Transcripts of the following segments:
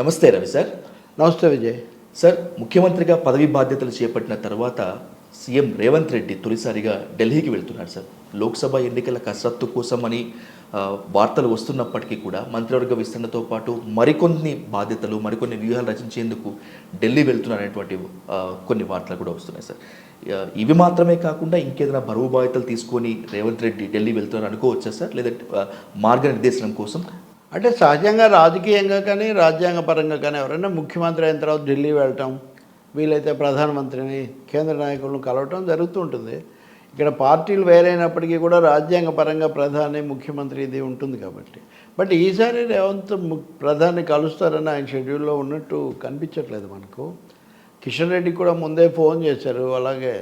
నమస్తే రవి సార్. నమస్తే విజయ్. సార్, ముఖ్యమంత్రిగా పదవి బాధ్యతలు చేపట్టిన తర్వాత సీఎం రేవంత్ రెడ్డి తొలిసారిగా ఢిల్లీకి వెళ్తున్నారు సార్. లోక్సభ ఎన్నికల కసరత్తు కోసమని వార్తలు వస్తున్నప్పటికీ కూడా మంత్రివర్గ విస్తరణతో పాటు మరికొన్ని బాధ్యతలు, మరికొన్ని వ్యూహాలు రచించేందుకు ఢిల్లీ వెళ్తున్నారనేటువంటి కొన్ని వార్తలు కూడా వస్తున్నాయి సార్. ఇవి మాత్రమే కాకుండా ఇంకేదైనా బరువు బాధ్యతలు తీసుకొని రేవంత్ రెడ్డి ఢిల్లీ వెళ్తున్నారు అనుకోవచ్చా సార్, లేదంటే మార్గనిర్దేశనం కోసం? అంటే సహజంగా రాజకీయంగా కానీ రాజ్యాంగపరంగా కానీ ఎవరైనా ముఖ్యమంత్రి అయిన తర్వాత ఢిల్లీ వెళ్ళటం, వీలైతే ప్రధానమంత్రిని, కేంద్ర నాయకులను కలవటం జరుగుతూ ఉంటుంది. ఇక్కడ పార్టీలు వేరైనప్పటికీ కూడా రాజ్యాంగపరంగా ప్రధాని, ముఖ్యమంత్రి ఇది ఉంటుంది కాబట్టి. బట్ ఈసారి రేవంత్ ప్రధాని కలుస్తారని ఆయన షెడ్యూల్లో ఉన్నట్టు కనిపించట్లేదు మనకు. కిషన్ రెడ్డికి కూడా ముందే ఫోన్ చేశారు, అలాగే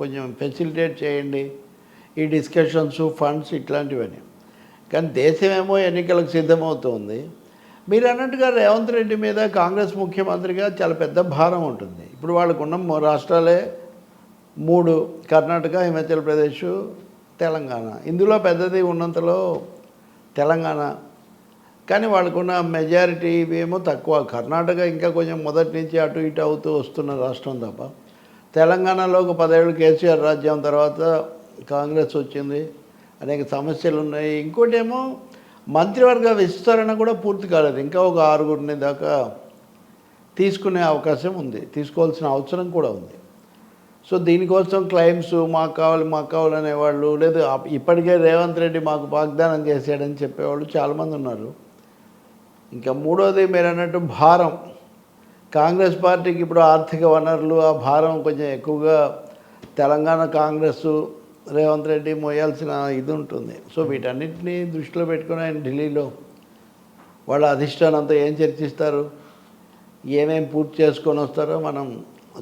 కొంచెం ఫెసిలిటేట్ చేయండి ఈ డిస్కషన్స్, ఫండ్స్ ఇట్లాంటివన్నీ. కానీ దేశమేమో ఎన్నికలకు సిద్ధమవుతుంది. మీరు అన్నట్టుగా రేవంత్ రెడ్డి మీద కాంగ్రెస్ ముఖ్యమంత్రిగా చాలా పెద్ద భారం ఉంటుంది. ఇప్పుడు వాళ్ళకున్న రాష్ట్రాలే 3: కర్ణాటక, హిమాచల్ ప్రదేశ్, తెలంగాణ. ఇందులో పెద్దది ఉన్నంతలో తెలంగాణ. కానీ వాళ్ళకున్న మెజారిటీ ఏమో తక్కువ. కర్ణాటక ఇంకా కొంచెం మొదటి నుంచి అటు ఇటు అవుతూ వస్తున్న రాష్ట్రం తప్ప. తెలంగాణలో ఒక 10 ఏళ్ళు కేసీఆర్ రాజ్యం తర్వాత కాంగ్రెస్ వచ్చింది, అనేక సమస్యలు ఉన్నాయి. ఇంకోటేమో మంత్రివర్గ విస్తరణ కూడా పూర్తి కాలేదు. ఇంకా ఒక 6గురిని దాకా తీసుకునే అవకాశం ఉంది, తీసుకోవాల్సిన అవసరం కూడా ఉంది. సో దీనికోసం క్లైమ్స్ మాకు కావాలి అనేవాళ్ళు, లేదు ఇప్పటికే రేవంత్ రెడ్డి మాకు వాగ్దానం చేశాడని చెప్పేవాళ్ళు చాలామంది ఉన్నారు. ఇంకా మూడోది మీరు అన్నట్టు భారం. కాంగ్రెస్ పార్టీకి ఇప్పుడు ఆర్థిక వనరులు, ఆ భారం కొంచెం ఎక్కువగా తెలంగాణ కాంగ్రెస్, రేవంత్ రెడ్డి మోయాల్సిన ఇది ఉంటుంది. సో వీటన్నిటినీ దృష్టిలో పెట్టుకుని ఆయన ఢిల్లీలో వాళ్ళ అధిష్టానంతో ఏం చర్చిస్తారు, ఏమేం పూర్తి చేసుకొని వస్తారో మనం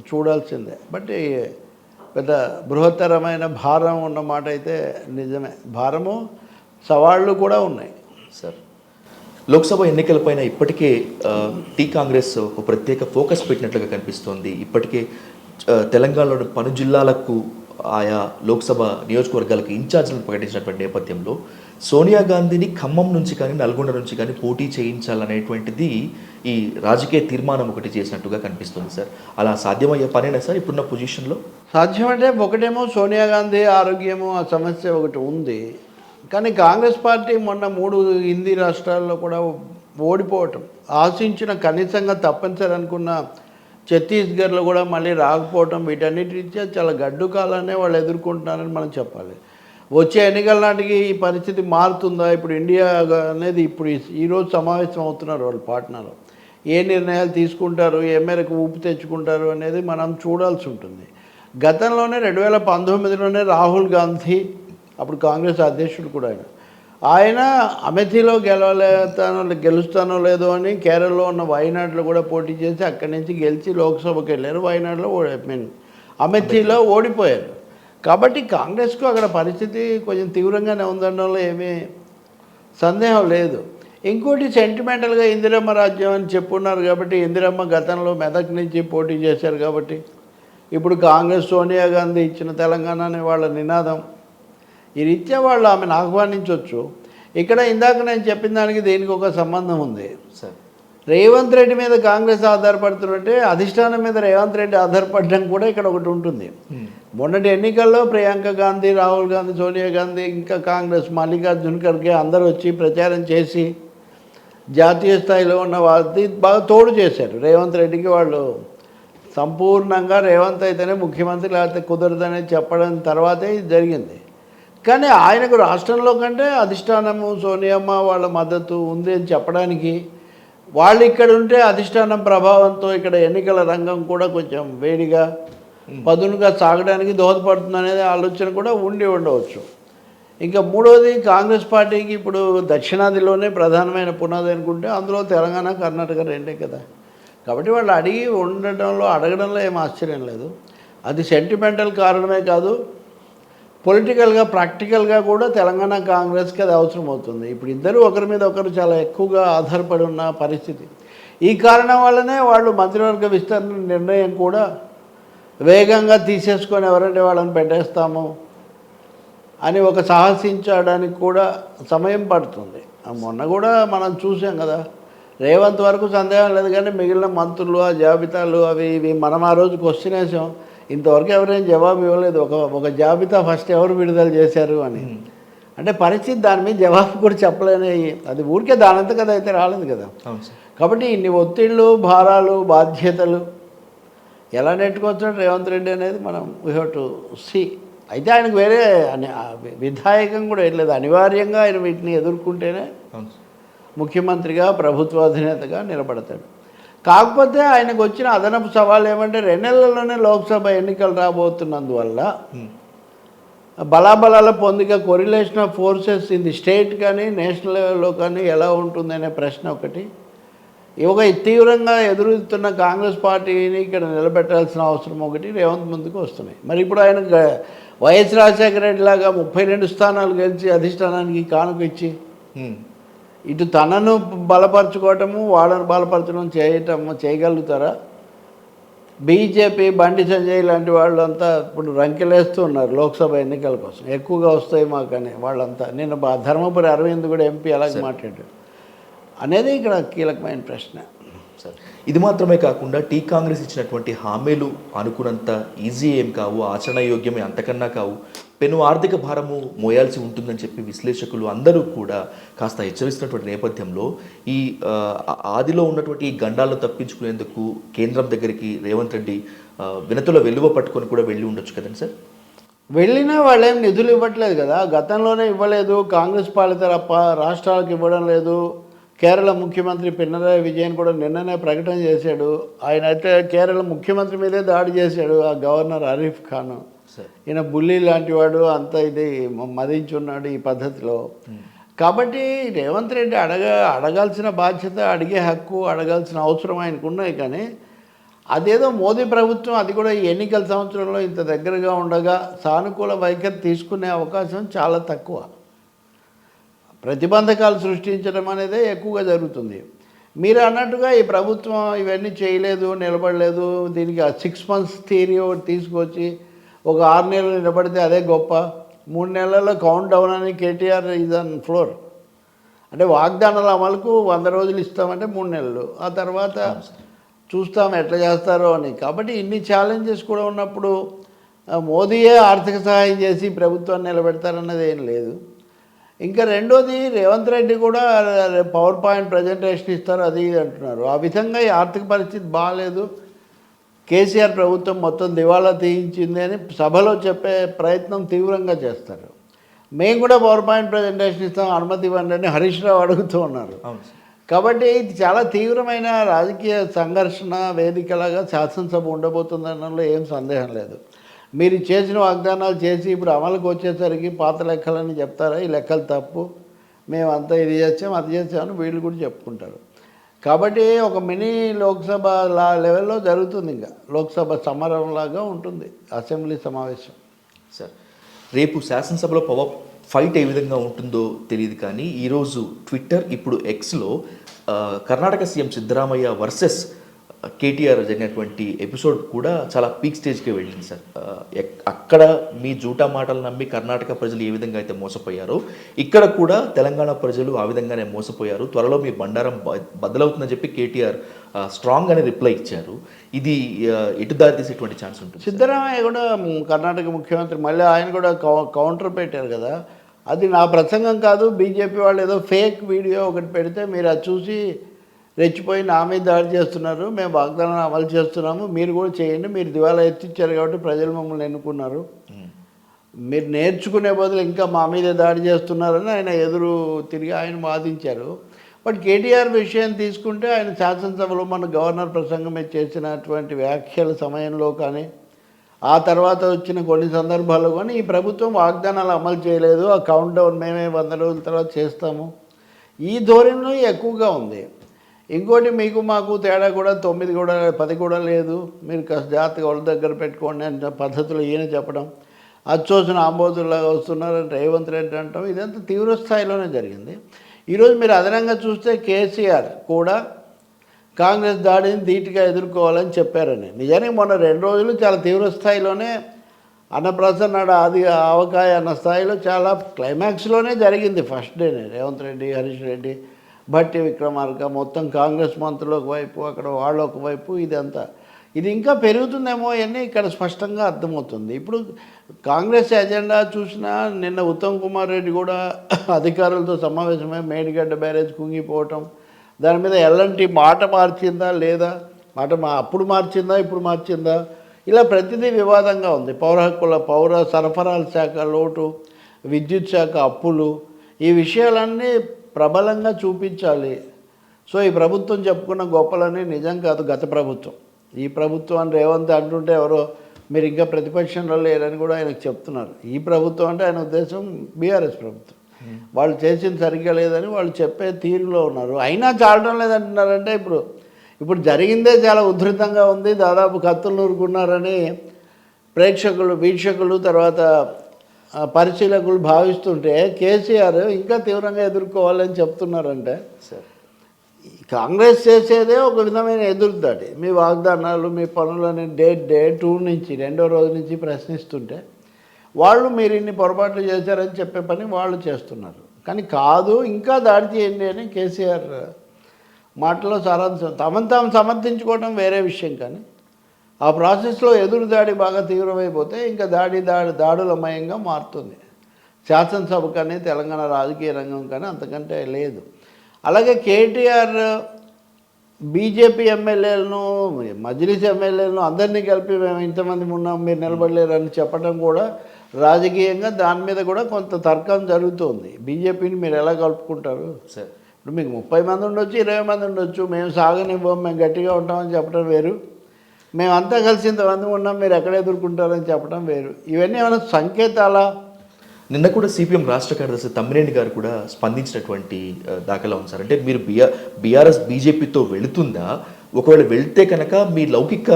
చూడాల్సిందే. బట్ పెద్ద బృహత్తరమైన భారం ఉన్న మాట అయితే నిజమే. భారము, సవాళ్ళు కూడా ఉన్నాయి సార్. లోక్సభ ఎన్నికలపైన ఇప్పటికే కాంగ్రెస్ ఒక ప్రత్యేక ఫోకస్ పెట్టినట్లుగా కనిపిస్తోంది. ఇప్పటికే తెలంగాణలోని పలు జిల్లాలకు ఆయా లోక్సభ నియోజకవర్గాలకు ఇన్ఛార్జీలను ప్రకటించినటువంటి నేపథ్యంలో సోనియా గాంధీని ఖమ్మం నుంచి కానీ నల్గొండ నుంచి కానీ పోటీ చేయించాలనేటువంటిది ఈ రాజకీయ తీర్మానం ఒకటి చేసినట్టుగా కనిపిస్తుంది సార్. అలా సాధ్యమయ్యే పనేనా సార్ ఇప్పుడున్న పొజిషన్లో? సాధ్యమంటే ఒకటేమో సోనియా గాంధీ ఆరోగ్యము, ఆ సమస్య ఒకటి ఉంది. కానీ కాంగ్రెస్ పార్టీ మొన్న 3 హిందీ రాష్ట్రాల్లో కూడా ఓడిపోవటం, ఆశించిన కనీసంగా తప్పనిసరి అనుకున్న ఛత్తీస్గఢ్లో కూడా మళ్ళీ రాకపోవటం, వీటన్నిటి రీత్యా చాలా గడ్డు కాలాన్ని వాళ్ళు ఎదుర్కొంటున్నారని మనం చెప్పాలి. వచ్చే ఎన్నికల నాటికి ఈ పరిస్థితి మారుతుందా? ఇప్పుడు ఇండియా అనేది ఇప్పుడు ఈరోజు సమావేశం అవుతున్నారు వాళ్ళు పాట్నాలో. ఏ నిర్ణయాలు తీసుకుంటారు, ఏ మేరకు ఊపు తెచ్చుకుంటారు అనేది మనం చూడాల్సి ఉంటుంది. గతంలోనే 2019లోనే రాహుల్ గాంధీ, అప్పుడు కాంగ్రెస్ అధ్యక్షుడు కూడా ఆయన అమేథీలో గెలుస్తానో లేదో అని కేరళలో ఉన్న వయనాడులో కూడా పోటీ చేసి అక్కడి నుంచి గెలిచి లోక్సభకి వెళ్ళారు. వయనాడులో అమేథీలో ఓడిపోయారు. కాబట్టి కాంగ్రెస్కు అక్కడ పరిస్థితి కొంచెం తీవ్రంగానే ఉందనడంలో ఏమీ సందేహం లేదు. ఇంకోటి సెంటిమెంటల్గా ఇందిరమ్మ రాజ్యం అని చెప్పున్నారు కాబట్టి, ఇందిరమ్మ గతంలో మెదక్ నుంచి పోటీ చేశారు కాబట్టి ఇప్పుడు కాంగ్రెస్ సోనియా గాంధీ ఇచ్చిన తెలంగాణ అనే వాళ్ళ నినాదం, ఈ రీత్యా వాళ్ళు ఆమెను ఆహ్వానించవచ్చు. ఇక్కడ ఇందాక నేను చెప్పిన దానికి దీనికి ఒక సంబంధం ఉంది సార్. రేవంత్ రెడ్డి మీద కాంగ్రెస్ ఆధారపడుతుంటే అధిష్టానం మీద రేవంత్ రెడ్డి ఆధారపడడం కూడా ఇక్కడ ఒకటి ఉంటుంది. మొన్నటి ఎన్నికల్లో ప్రియాంక గాంధీ, రాహుల్ గాంధీ, సోనియా గాంధీ, ఇంకా కాంగ్రెస్ మల్లికార్జున్ ఖర్గే అందరూ వచ్చి ప్రచారం చేసి జాతీయ స్థాయిలో ఉన్న వాళ్ళది బాగా తోడు చేశారు రేవంత్ రెడ్డికి. వాళ్ళు సంపూర్ణంగా రేవంత్ అయితేనే ముఖ్యమంత్రి, లేకపోతే కుదరదనేది చెప్పడం తర్వాతే ఇది జరిగింది. కానీ ఆయనకు రాష్ట్రంలో కంటే అధిష్టానము, సోనియమ్మ వాళ్ళ మద్దతు ఉంది అని చెప్పడానికి, వాళ్ళు ఇక్కడ ఉంటే అధిష్టానం ప్రభావంతో ఇక్కడ ఎన్నికల రంగం కూడా కొంచెం వేడిగా పదునుగా సాగడానికి దోహదపడుతుంది అనేది ఆలోచన కూడా ఉండవచ్చు. ఇంకా మూడోది, కాంగ్రెస్ పార్టీకి ఇప్పుడు దక్షిణాదిలోనే ప్రధానమైన పునాది అనుకుంటే అందులో తెలంగాణ, కర్ణాటక రెండే కదా. కాబట్టి వాళ్ళు అడగడంలో ఏం ఆశ్చర్యం లేదు. అది సెంటిమెంటల్ కారణమే కాదు, పొలిటికల్గా, ప్రాక్టికల్గా కూడా తెలంగాణ కాంగ్రెస్కి అది అవసరం అవుతుంది. ఇప్పుడు ఇద్దరు ఒకరి మీద ఒకరు చాలా ఎక్కువగా ఆధారపడి ఉన్న పరిస్థితి. ఈ కారణం వల్లనే వాళ్ళు మంత్రివర్గ విస్తరణ నిర్ణయం కూడా వేగంగా తీసేసుకొని ఎవరంటే వాళ్ళని పెట్టేస్తాము అని ఒక సాహసించడానికి కూడా సమయం పడుతుంది. మొన్న కూడా మనం చూసాం కదా, రేవంత్ వరకు సందేహం లేదు, కానీ మిగిలిన మంత్రులు ఆ జాబితాలు అవి ఇవి మనం ఆ రోజు క్వశ్చన్ వేసాం, ఇంతవరకు ఎవరైనా జవాబు ఇవ్వలేదు. ఒక జాబితా ఫస్ట్ ఎవరు విడుదల చేశారు అని. అంటే పరిస్థితి దాని మీద జవాబు కూడా చెప్పలేని, అది ఊరికే దానంతా కదా అయితే రాలేదు కదా. అవును సార్. కాబట్టి ఇన్ని ఒత్తిళ్ళు, భారాలు, బాధ్యతలు ఎలా నెట్టుకొచ్చాడు రేవంత్ రెడ్డి అనేది మనం వీ హ్యావ్ టు సీ. అయితే ఆయనకు వేరే విధాయకం కూడా ఏం లేదు, అనివార్యంగా ఆయన వీటిని ఎదుర్కొంటేనే అవును సార్. ముఖ్యమంత్రిగా ప్రభుత్వాధినేతగా నిలబడతాడు. కాకపోతే ఆయనకు వచ్చిన అదనపు సవాల్ ఏమంటే 2 నెలల్లోనే లోక్సభ ఎన్నికలు రాబోతున్నందువల్ల బలాబలాల పొందిక, correlation of forces in the state కానీ నేషనల్ లెవెల్లో కానీ ఎలా ఉంటుందనే ప్రశ్న ఒకటి. ఒక తీవ్రంగా ఎదురుతున్న కాంగ్రెస్ పార్టీని ఇక్కడ నిలబెట్టాల్సిన అవసరం ఒకటి రేవంత్ ముందుకు వస్తున్నాయి. మరి ఇప్పుడు ఆయన వైఎస్ రాజశేఖర రెడ్డి లాగా 32 స్థానాలు గెలిచి అధిష్టానానికి కానుక ఇచ్చి ఇటు తనను బలపరచుకోవటము, వాళ్ళను బలపరచడం చేయగలుగుతారా? బీజేపీ, బండి సంజయ్ లాంటి వాళ్ళంతా ఇప్పుడు రంకెలేస్తూ ఉన్నారు లోక్సభ ఎన్నికల కోసం, ఎక్కువగా వస్తాయి మాకని. వాళ్ళంతా నిన్న ధర్మపురి అరవింద్ కూడా ఎంపీ అలాగే మాట్లాడాడు అనేది ఇక్కడ కీలకమైన ప్రశ్న. సార్, ఇది మాత్రమే కాకుండా టీ కాంగ్రెస్ ఇచ్చినటువంటి హామీలు అనుకున్నంత ఈజీ ఏం కావు, ఆచరణయోగ్యమే అంతకన్నా కావు, పెను ఆర్థిక భారము మోయాల్సి ఉంటుందని చెప్పి విశ్లేషకులు అందరూ కూడా కాస్త హెచ్చరిస్తున్నటువంటి నేపథ్యంలో ఈ ఆదిలో ఉన్నటువంటి ఈ గండాలను తప్పించుకునేందుకు కేంద్రం దగ్గరికి రేవంత్ రెడ్డి వినతుల వెలువ పట్టుకొని కూడా వెళ్ళి ఉండొచ్చు కదండి సార్. వెళ్ళినా వాళ్ళేం నిధులు ఇవ్వట్లేదు కదా, గతంలోనే ఇవ్వలేదు. కాంగ్రెస్ పాలిత రాష్ట్రాలకు ఇవ్వడం లేదు. కేరళ ముఖ్యమంత్రి పినరాయి విజయన్ కూడా నిన్ననే ప్రకటన చేశాడు. ఆయన అయితే కేరళ ముఖ్యమంత్రి మీదే దాడి చేశాడు ఆ గవర్నర్ ఆరిఫ్ ఖాన్. ఈయన బుల్లి లాంటి వాడు, అంత ఇది మదించున్నాడు ఈ పద్ధతిలో. కాబట్టి రేవంత్ రెడ్డి అడగాల్సిన బాధ్యత, అడిగే హక్కు, అడగాల్సిన అవసరం ఆయనకు ఉన్నాయి. కానీ అదేదో మోదీ ప్రభుత్వం అది కూడా ఈ ఎన్నికల సంవత్సరంలో ఇంత దగ్గరగా ఉండగా సానుకూల వైఖరి తీసుకునే అవకాశం చాలా తక్కువ. ప్రతిబంధకాలు సృష్టించడం అనేదే ఎక్కువగా జరుగుతుంది. మీరు అన్నట్టుగా ఈ ప్రభుత్వం ఇవన్నీ చేయలేదు, నిలబడలేదు, దీనికి 6 months థియరీ ఒకటి తీసుకొచ్చి ఒక 6 నెలలు నిలబడితే అదే గొప్ప, 3 నెలల్లో కౌంట్ డౌన్ అని కేటీఆర్ ఈజ్ ఆన్ ఫ్లోర్. అంటే వాగ్దానాల అమలుకు 100 రోజులు ఇస్తామంటే 3 నెలలు, ఆ తర్వాత చూస్తాం ఎట్లా చేస్తారో అని. కాబట్టి ఇన్ని ఛాలెంజెస్ కూడా ఉన్నప్పుడు మోదీయే ఆర్థిక సహాయం చేసి ప్రభుత్వాన్ని నిలబెడతారన్నది ఏం లేదు. ఇంకా రెండోది, రేవంత్ రెడ్డి కూడా పవర్ పాయింట్ ప్రజెంటేషన్ ఇస్తారు అది ఇది అంటున్నారు. ఆ విధంగా ఈ ఆర్థిక పరిస్థితి బాగాలేదు, కేసీఆర్ ప్రభుత్వం మొత్తం దివాళా తీయించింది అని సభలో చెప్పే ప్రయత్నం తీవ్రంగా చేస్తారు. మేము కూడా పవర్ పాయింట్ ప్రజెంటేషన్ ఇస్తాం, అనుమతి ఇవ్వండి అని హరీష్ రావు అడుగుతూ ఉన్నారు. కాబట్టి ఇది చాలా తీవ్రమైన రాజకీయ సంఘర్షణ వేదికలాగా శాసనసభ ఉండబోతుందనలో ఏం సందేహం లేదు. మీరు చేసిన వాగ్దానాలు చేసి ఇప్పుడు అమలుకు వచ్చేసరికి పాత లెక్కలని చెప్తారా, ఈ లెక్కలు తప్పు, మేమంతా ఇది చేసాం అది చేసామని వీళ్ళు కూడా చెప్పుకుంటారు. కాబట్టి ఒక మినీ లోక్సభ లెవెల్లో జరుగుతుంది, ఇంకా లోక్సభ సమరంలాగా ఉంటుంది అసెంబ్లీ సమావేశం. సార్, రేపు శాసనసభలో పవర్ ఫైట్ ఏ విధంగా ఉంటుందో తెలియదు, కానీ ఈరోజు ట్విట్టర్, ఇప్పుడు ఎక్స్లో కర్ణాటక సీఎం సిద్ధరామయ్య వర్సెస్ కేటీఆర్ జరిగినటువంటి ఎపిసోడ్ కూడా చాలా పీక్ స్టేజ్కి వెళ్ళింది సార్. అక్కడ మీ జూటా మాటలు నమ్మి కర్ణాటక ప్రజలు ఏ విధంగా అయితే మోసపోయారో, ఇక్కడ కూడా తెలంగాణ ప్రజలు ఆ విధంగానే మోసపోయారు, త్వరలో మీ బండారం బద్దలవుతుందని చెప్పి కేటీఆర్ స్ట్రాంగ్గానే రిప్లై ఇచ్చారు. ఇది ఎటు దారి తీసేటువంటి ఛాన్స్ ఉంటుంది? సిద్ధరామయ్య కూడా కర్ణాటక ముఖ్యమంత్రి, మళ్ళీ ఆయన కూడా కౌంటర్ పెట్టారు కదా, అది నా ప్రసంగం కాదు, బీజేపీ వాళ్ళు ఏదో ఫేక్ వీడియో ఒకటి పెడితే మీరు అది చూసి రెచ్చిపోయి నా మీద దాడి చేస్తున్నారు, మేము వాగ్దానాన్ని అమలు చేస్తున్నాము, మీరు కూడా చేయండి, మీరు దివాలా ఎత్తిచ్చారు కాబట్టి ప్రజలు మమ్మల్ని ఎన్నుకున్నారు, మీరు నేర్చుకునే బదులు ఇంకా మా మీద దాడి చేస్తున్నారని ఆయన ఎదురు తిరిగి ఆయన వాదించారు. బట్ కేటీఆర్ విషయం తీసుకుంటే ఆయన శాసనసభలో మన గవర్నర్ ప్రసంగం మీద చేసినటువంటి వ్యాఖ్యల సమయంలో కానీ ఆ తర్వాత వచ్చిన కొన్ని సందర్భాల్లో కానీ ఈ ప్రభుత్వం వాగ్దానాలు అమలు చేయలేదు, ఆ కౌంట్ డౌన్ మేమే 100 రోజుల తర్వాత చేస్తాము, ఈ ధోరణిలో ఎక్కువగా ఉంది. ఇంకోటి, మీకు మాకు తేడా కూడా 9 కూడా 10 కూడా లేదు, మీరు కాస్త జాగ్రత్తగా వాళ్ళ దగ్గర పెట్టుకోండి అనే పద్ధతులు ఈయన చెప్పడం, అచ్చోసిన ఆంబోతుల్లాగా వస్తున్నారని రేవంత్ రెడ్డి అంటాం, ఇదంతా తీవ్ర స్థాయిలోనే జరిగింది. ఈరోజు మీరు అదనంగా చూస్తే కేసీఆర్ కూడా కాంగ్రెస్ దాడిని ధీటుగా ఎదుర్కోవాలని చెప్పారని. నిజానికి మొన్న 2 రోజులు చాలా తీవ్ర స్థాయిలోనే అన్నప్రసన్న ఆది ఆవకాయ అన్న స్థాయిలో చాలా క్లైమాక్స్లోనే జరిగింది ఫస్ట్ డేనే. రేవంత్ రెడ్డి, హరీష్ రెడ్డి భట్టి విక్రమార్క, మొత్తం కాంగ్రెస్ మంత్రులు ఒకవైపు, అక్కడ వాళ్ళు ఒకవైపు, ఇదంతా ఇది ఇంకా పెరుగుతుందేమో అని ఇక్కడ స్పష్టంగా అర్థమవుతుంది. ఇప్పుడు కాంగ్రెస్ ఎజెండా చూసినా నిన్న ఉత్తమ్ కుమార్ రెడ్డి కూడా అధికారులతో సమావేశమై మేడిగడ్డ బ్యారేజ్ కుంగిపోవటం, దాని మీద ఎల్ఎన్టీ మాట మార్చిందా లేదా, అప్పుడు మార్చిందా ఇప్పుడు మార్చిందా, ఇలా ప్రతిదీ వివాదంగా ఉంది. పౌర సరఫరాల శాఖ లోటు, విద్యుత్ శాఖ అప్పులు, ఈ విషయాలన్నీ ప్రబలంగా చూపించాలి. సో ఈ ప్రభుత్వం చెప్పుకున్న గొప్పలని నిజం కాదు గత ప్రభుత్వం. ఈ ప్రభుత్వం అని రేవంత్ అంటుంటే ఎవరో మీరు ఇంకా ప్రతిపక్షంలో లేరని కూడా ఆయనకు చెప్తున్నారు. ఈ ప్రభుత్వం అంటే ఆయన ఉద్దేశం బీఆర్ఎస్ ప్రభుత్వం. వాళ్ళు చేసింది సరిగ్గా లేదని వాళ్ళు చెప్పే తీరులో ఉన్నారు. అయినా చాలడం లేదంటున్నారంటే ఇప్పుడు జరిగిందే చాలా ఉధృతంగా ఉంది. దాదాపు కత్తులు నూరుకున్నారని వీక్షకులు తర్వాత పరిశీలకులు భావిస్తుంటే కేసీఆర్ ఇంకా తీవ్రంగా ఎదుర్కోవాలని చెప్తున్నారంటే కాంగ్రెస్ చేసేదే ఒక విధమైన ఎదురుదాడి. మీ వాగ్దానాలు, మీ పనులని డే 2 నుంచి 2వ రోజు నుంచి ప్రశ్నిస్తుంటే వాళ్ళు మీరు ఇన్ని పొరపాట్లు చేశారని చెప్పే పని వాళ్ళు చేస్తున్నారు. కానీ కాదు, ఇంకా దాడి చేయండి అని కేసీఆర్ మాటలో సారాంశం. తాము సమర్థించుకోవడం వేరే విషయం, కానీ ఆ ప్రాసెస్లో ఎదురు దాడి బాగా తీవ్రమైపోతే ఇంకా దాడులమయంగా మారుతుంది. శాసనసభ కానీ తెలంగాణ రాజకీయ రంగం కానీ అంతకంటే లేదు. అలాగే కేటీఆర్ బీజేపీ ఎమ్మెల్యేలను, మజ్లిస్ ఎమ్మెల్యేలను అందరినీ కలిపి మేము ఇంతమంది ఉన్నాం మీరు నిలబడలేరని చెప్పడం కూడా రాజకీయంగా దాని మీద కూడా కొంత తర్కం జరుగుతుంది. బీజేపీని మీరు ఎలా కలుపుకుంటారు సార్? ఇప్పుడు మీకు 30 మంది ఉండొచ్చు, 20 మంది ఉండొచ్చు, మేము సాగనివ్వం, మేము గట్టిగా ఉంటామని చెప్పడం వేరు, మేమంతా కలిసి ఇంతమంది ఉన్నాం మీరు ఎక్కడ ఎదుర్కొంటారని చెప్పడం వేరు. ఇవన్నీ ఏమైనా సంకేతాలా? నిన్న కూడా సిపిఎం రాష్ట్ర కార్యదర్శి తమ్మినేని గారు కూడా స్పందించినటువంటి దాఖలా ఉంది సార్. అంటే మీరు బీఆర్ఎస్ బీజేపీతో వెళుతుందా, ఒకవేళ వెళ్తే కనుక మీ లౌకిక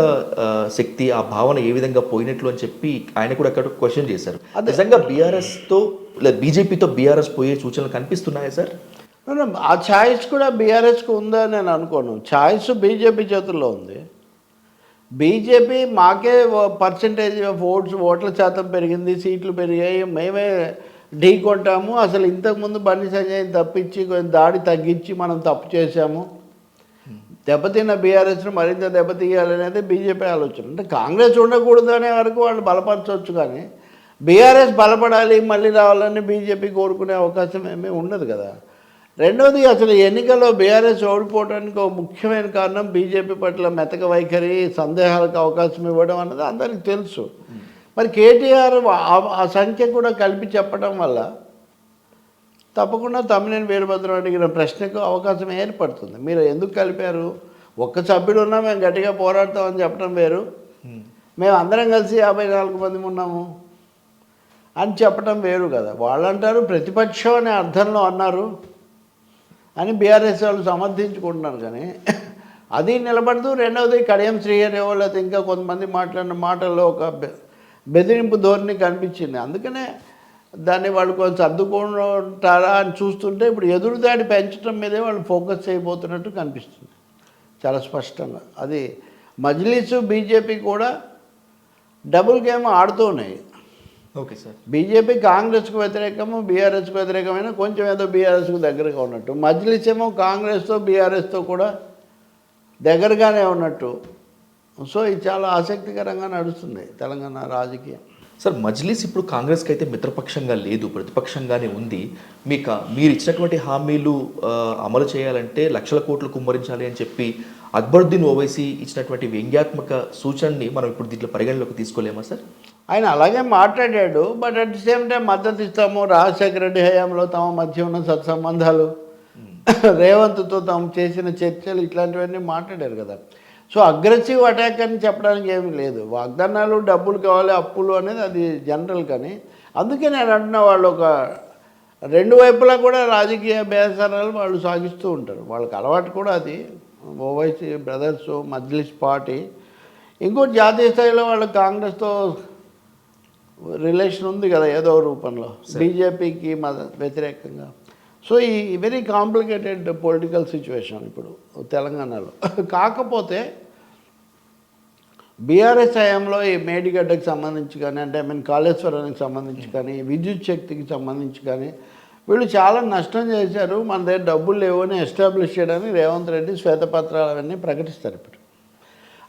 శక్తి ఆ భావన ఏ విధంగా పోయినట్లు అని చెప్పి ఆయన కూడా అక్కడ క్వశ్చన్ చేశారు. నిజంగా బీఆర్ఎస్తో బీజేపీతో బీఆర్ఎస్ పోయే సూచనలు కనిపిస్తున్నాయా సార్? ఆ ఛాయిస్ కూడా బీఆర్ఎస్కి ఉందా నేను అనుకోను. ఛాయిస్ బీజేపీ చేతుల్లో ఉంది. బీజేపీ మాకే పర్సంటేజ్ ఆఫ్ ఓట్ల శాతం పెరిగింది, సీట్లు పెరిగాయి, మేమే ఢీ కొంటాము, అసలు ఇంతకుముందు బండి సంజయ్ని తప్పించి కొంచెం దాడి తగ్గించి మనం తప్పు చేశాము, దెబ్బతిన్న బీఆర్ఎస్ను మరింత దెబ్బతీయాలనేది బీజేపీ ఆలోచన. అంటే కాంగ్రెస్ ఉండకూడదు అనే వరకు వాళ్ళు బలపరచవచ్చు, కానీ బీఆర్ఎస్ బలపడాలి మళ్ళీ రావాలని బీజేపీ కోరుకునే అవకాశం ఏమీ ఉండదు కదా. రెండవది, అసలు ఎన్నికల్లో బీఆర్ఎస్ ఓడిపోవడానికి ఒక ముఖ్యమైన కారణం బీజేపీ పట్ల మెతక వైఖరి, సందేహాలకు అవకాశం ఇవ్వడం అన్నది అందరికీ తెలుసు. మరి కేటీఆర్ ఆ సంఖ్య కూడా కలిపి చెప్పడం వల్ల తప్పకుండా తమ్మినేని వీరభద్రం అడిగిన ప్రశ్నకు అవకాశం ఏర్పడుతుంది. మీరు ఎందుకు కలిపారు, ఒక్క సభ్యుడు ఉన్నా మేము గట్టిగా పోరాడతామని చెప్పడం వేరు, మేము అందరం కలిసి 54 మంది ఉన్నాము అని చెప్పడం వేరు కదా. వాళ్ళంటారు ప్రతిపక్షం అనే అర్థంలో అన్నారు అని బీఆర్ఎస్ వాళ్ళు సమర్థించుకుంటున్నారు, కానీ అది నిలబడదు. రెండవది, కడియం శ్రీహరివో లేకపోతే ఇంకా కొంతమంది మాట్లాడిన మాటల్లో ఒక బెదిరింపు ధోరణి కనిపించింది. అందుకనే దాన్ని వాళ్ళు కొంచెం సర్దుకుంటారా అని చూస్తుంటే ఇప్పుడు ఎదురుదాడి పెంచడం మీదే వాళ్ళు ఫోకస్ చేయబోతున్నట్టు కనిపిస్తుంది చాలా స్పష్టంగా. అది మజ్లిస్ బీజేపీ కూడా డబుల్ గేమ్ ఆడుతున్నాయి. Okay sir. బీజేపీ కాంగ్రెస్కు వ్యతిరేకము, బీఆర్ఎస్కు వ్యతిరేకమైన కొంచెం ఏదో బీఆర్ఎస్కు దగ్గరగా ఉన్నట్టు, మజ్లిస్ ఏమో కాంగ్రెస్తో బీఆర్ఎస్తో కూడా దగ్గరగానే ఉన్నట్టు. సో ఇది చాలా ఆసక్తికరంగా నడుస్తుంది తెలంగాణ రాజకీయం. సార్, మజ్లిస్ ఇప్పుడు కాంగ్రెస్కి అయితే మిత్రపక్షంగా లేదు, ప్రతిపక్షంగానే ఉంది. మీరు ఇచ్చినటువంటి హామీలు అమలు చేయాలంటే లక్షల కోట్లు కుమ్మరించాలి అని చెప్పి అక్బరుద్దీన్ ఓవైసీ ఇచ్చినటువంటి వ్యంగ్యాత్మక సూచనని మనం ఇప్పుడు దీంట్లో పరిగణలోకి తీసుకోలేమా సార్? ఆయన అలాగే మాట్లాడాడు, but at the same time మద్దతు ఇస్తాము, రాజశేఖర రెడ్డి హయాంలో తమ మధ్య ఉన్న సత్సంబంధాలు, రేవంత్తో తాము చేసిన చర్చలు, ఇట్లాంటివన్నీ మాట్లాడారు కదా. సో అగ్రెసివ్ అటాక్ అని చెప్పడానికి ఏమీ లేదు. వాగ్దానాలు, డబ్బులు కావాలి, అప్పులు అనేది అది జనరల్. కానీ అందుకే నేను అంటున్నా, వాళ్ళు ఒక రెండు వైపులా కూడా రాజకీయ బేసరాలు వాళ్ళు సాగిస్తూ ఉంటారు. వాళ్ళకి అలవాటు కూడా అది. ఓవైసీ బ్రదర్స్, మజ్లిస్ పార్టీ, ఇంకోటి జాతీయ స్థాయిలో వాళ్ళకి కాంగ్రెస్తో రిలేషన్ ఉంది కదా ఏదో రూపంలో, బీజేపీకి వ్యతిరేకంగా. సో ఈ వెరీ కాంప్లికేటెడ్ పొలిటికల్ సిచ్యువేషన్ ఇప్పుడు తెలంగాణలో. కాకపోతే బీఆర్ఎస్ హయాంలో ఈ మేడిగడ్డకి సంబంధించి కానీ, అంటే కాళేశ్వరానికి సంబంధించి కానీ, విద్యుత్ శక్తికి సంబంధించి కానీ వీళ్ళు చాలా నష్టం చేశారు, మన దగ్గర డబ్బులు లేవు అని ఎస్టాబ్లిష్ చేయడానికి రేవంత్ రెడ్డి శ్వేతపత్రాలు అవన్నీ ప్రకటిస్తారు ఇప్పుడు.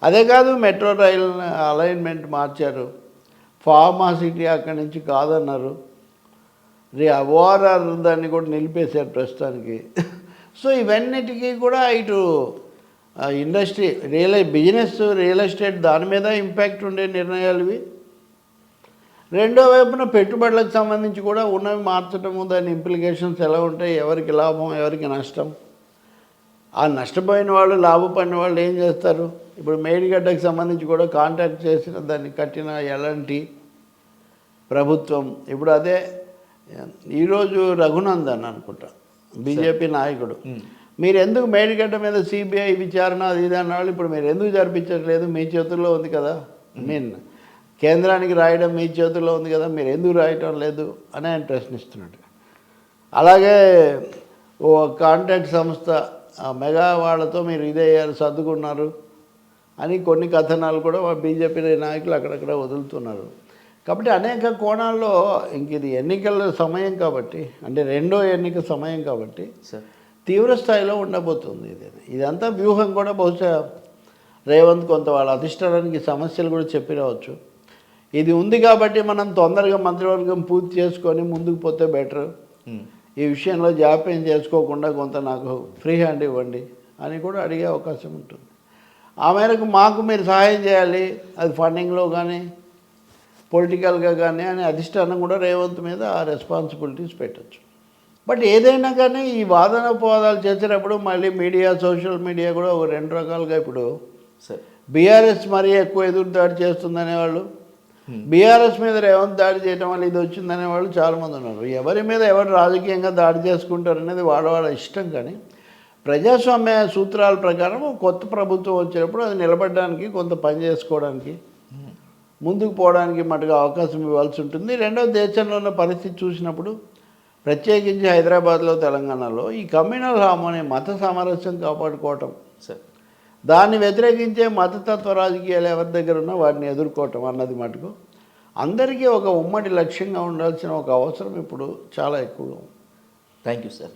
అదే కాదు, మెట్రో రైల్ అలైన్మెంట్ మార్చారు, ఫార్మాసిటీ అక్కడి నుంచి కాదన్నారు, ఓఆర్ఆర్ దాన్ని కూడా నిలిపేశారు ప్రస్తుతానికి. సో ఇవన్నిటికీ కూడా ఇటు ఇండస్ట్రీ బిజినెస్ రియల్ ఎస్టేట్ దాని మీద ఇంపాక్ట్ ఉండే నిర్ణయాలు ఇవి. రెండో వైపున పెట్టుబడులకు సంబంధించి కూడా ఉన్నవి మార్చడము, దాని ఇంప్లికేషన్స్ ఎలా ఉంటాయి, ఎవరికి లాభం ఎవరికి నష్టం, ఆ నష్టపోయిన వాళ్ళు లాభపడిన వాళ్ళు ఏం చేస్తారు. ఇప్పుడు మేడిగడ్డకు సంబంధించి కూడా కాంటాక్ట్ చేసిన దాన్ని కట్టిన ఎలాంటి ప్రభుత్వం. ఇప్పుడు అదే ఈరోజు రఘునందన్ అనుకుంటా బీజేపీ నాయకుడు, మీరు ఎందుకు మేడిగడ్డ మీద సిబిఐ విచారణ అది ఇది అన్నాళ్ళు, ఇప్పుడు మీరు ఎందుకు జరిపించట్లేదు, మీ చేతుల్లో ఉంది కదా, కేంద్రానికి రాయడం మీ చేతుల్లో ఉంది కదా, మీరు ఎందుకు రాయటం లేదు అని ఆయన ప్రశ్నిస్తున్నాడు. అలాగే ఓ కాంట్రాక్ట్ సంస్థ మెగా వాళ్ళతో మీరు ఇదే సర్దుకున్నారు అని కొన్ని కథనాలు కూడా బీజేపీ నాయకులు అక్కడక్కడ వదులుతున్నారు. కాబట్టి అనేక కోణాల్లో ఇంక ఇది ఎన్నికల సమయం కాబట్టి, అంటే రెండో ఎన్నిక సమయం కాబట్టి తీవ్ర స్థాయిలో ఉండబోతుంది. ఇదంతా వ్యూహం కూడా బహుశా రేవంత్ కొంత వాళ్ళ అధిష్టానానికి సమస్యలు కూడా చెప్పి రావచ్చు. ఇది ఉంది కాబట్టి మనం తొందరగా మంత్రివర్గం పూర్తి చేసుకొని ముందుకు పోతే బెటర్, ఈ విషయంలో జాప్యం చేసుకోకుండా కొంత నాకు ఫ్రీ హ్యాండ్ ఇవ్వండి అని కూడా అడిగే అవకాశం ఉంటుంది. ఆ మేరకు మాకు మీరు సహాయం చేయాలి, అది ఫండింగ్లో కానీ పొలిటికల్గా కానీ అని అధిష్టానం కూడా రేవంత్ మీద ఆ రెస్పాన్సిబిలిటీస్ పెట్టచ్చు. బట్ ఏదైనా కానీ ఈ వాదన పోదాలు చేసేటప్పుడు మళ్ళీ మీడియా, సోషల్ మీడియా కూడా ఒక రెండు రకాలుగా ఇప్పుడు బీఆర్ఎస్ మరీ ఎక్కువ ఎదురు దాడి చేస్తుందనేవాళ్ళు, బీఆర్ఎస్ మీద రేవంత్ దాడి చేయడం వల్ల ఇది వచ్చిందనే వాళ్ళు చాలామంది ఉన్నారు. ఎవరి మీద ఎవరు రాజకీయంగా దాడి చేసుకుంటారు అనేది వాళ్ళ ఇష్టం. కానీ ప్రజాస్వామ్య సూత్రాల ప్రకారం కొత్త ప్రభుత్వం వచ్చినప్పుడు అది నిలబడడానికి, కొంత పని చేసుకోవడానికి, ముందుకు పోవడానికి మటుకు అవకాశం ఇవ్వాల్సి ఉంటుంది. రెండవ, దేశంలో ఉన్న పరిస్థితి చూసినప్పుడు ప్రత్యేకించి హైదరాబాద్లో, తెలంగాణలో ఈ కమ్యూనల్ హార్మోనీ, మత సామరస్యం కాపాడుకోవటం, దాన్ని వ్యతిరేకించే మతతత్వ రాజకీయాలు ఎవరి దగ్గర ఉన్నా వాటిని ఎదుర్కోవటం అన్నది మటుకు అందరికీ ఒక ఉమ్మడి లక్ష్యంగా ఉండాల్సిన ఒక అవసరం ఇప్పుడు చాలా ఎక్కువగా ఉంది. Thank you sir.